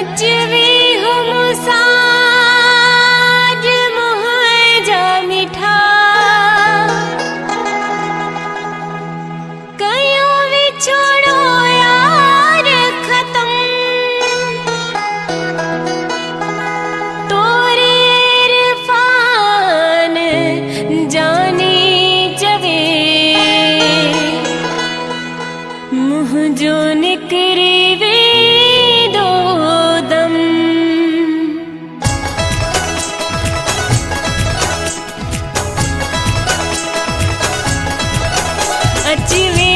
अचवी हम साज मोह जा मिठा कयो विछोड़ो यार खत्म तोरे इरफान जानी जवे मुँह जो निकरी वे दो दम अचवे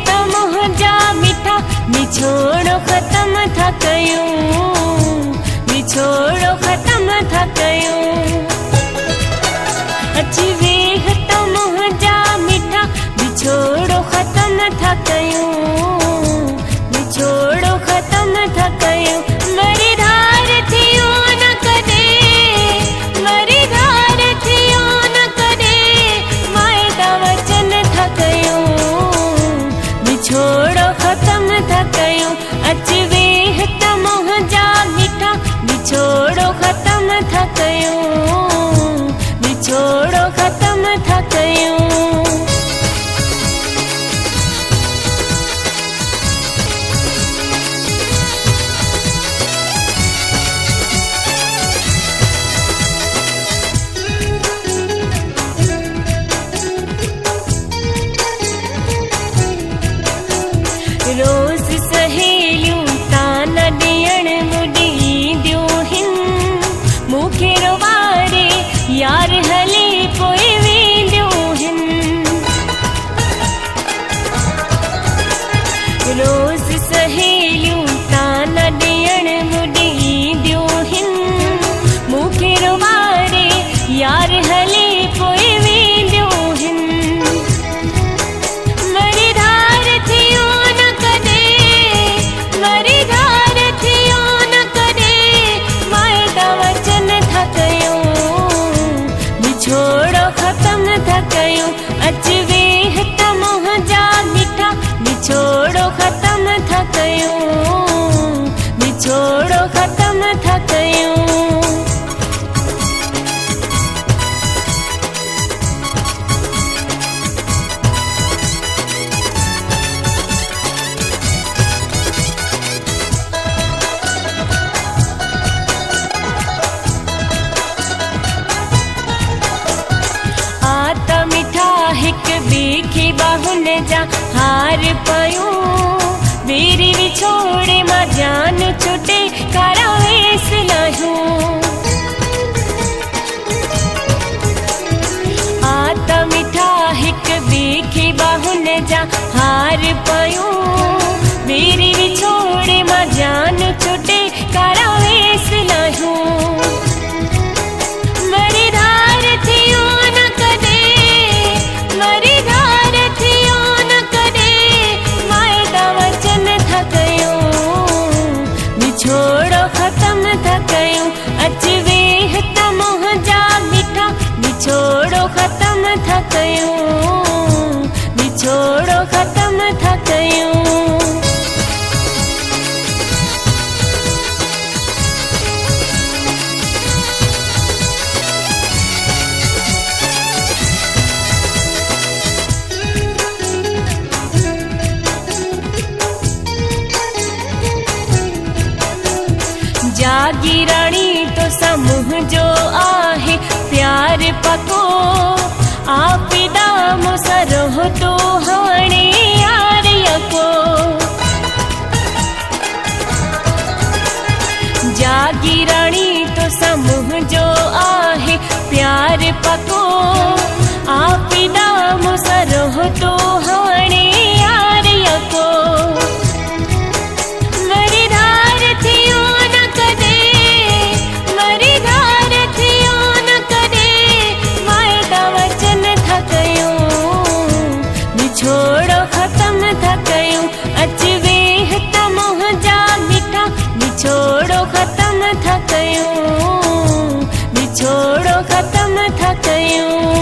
त मोह जा मिठा निछोड़ो खत्म था कयूं निछोड़ो खत्म था कयूं अचवे त मोह जा मिठा निछोड़ो खत्म था कयूं निछोड़ो खत्म था कयूं मरी धार थियो न कदे मरी धार थियो न कदे वायदा वचन था कयूं निछोड़ो खत्म था कयूं अचवे त मोह जा मिठा निछोड़ो खत्म था कयूं निछोड़ो खत्म था कयूं रोज सहेलियूं ताना ॾियण मुॾी ॾियो हिन मूंखे रोवारे यार हली पोइ वेंदियूं हिन रोज सहेलियूं ताना ॾियण मुॾी ॾियो हिन मूंखे रोवारे यार हली पोइ वेंदियूं हिन मरी धार थियो न कदे मरी धार थियो न कदे वायदा वचन था कयूं निछोड़ो खत्म था कयूं अचवे त मोह जा मिठा निछोड़ो खत्म था कयूं निछोड़ो खत्म था कयूं हिक बीखी बाहुन जा हार पायूं बेरी विछोड़े मां जान छुटे कारा वेस लायूं आता मिठा हिक बीखी बाहुन जा हार पायूं बेरी विछोड़े मां जान छुटे कारा वेस लायूं मरी धार थियो न कदे मरी धार थियो न कदे वायदा वचन था कयूं निछोड़ो खत्म था कयूं अचवे त मोह जा मिठा निछोड़ो खत्म था कयूं निछोड़ो खत्म था कयूं जागी रानी तो समूह जो आहे प्यार पको आपिदा मुसरह तो हाणे यार यको जागी रानी तो समूह जो आहे प्यार पको आपिदा मुसरह तो हाणे यार यको मरी धार थियो न कदे मरी धार थियो न कदे वायदा वचन था कयूं निछोड़ो खत्म था कयूं अचवे त मोह जा मिठा निछोड़ो खत्म था कयूं निछोड़ो खत्म था कयूं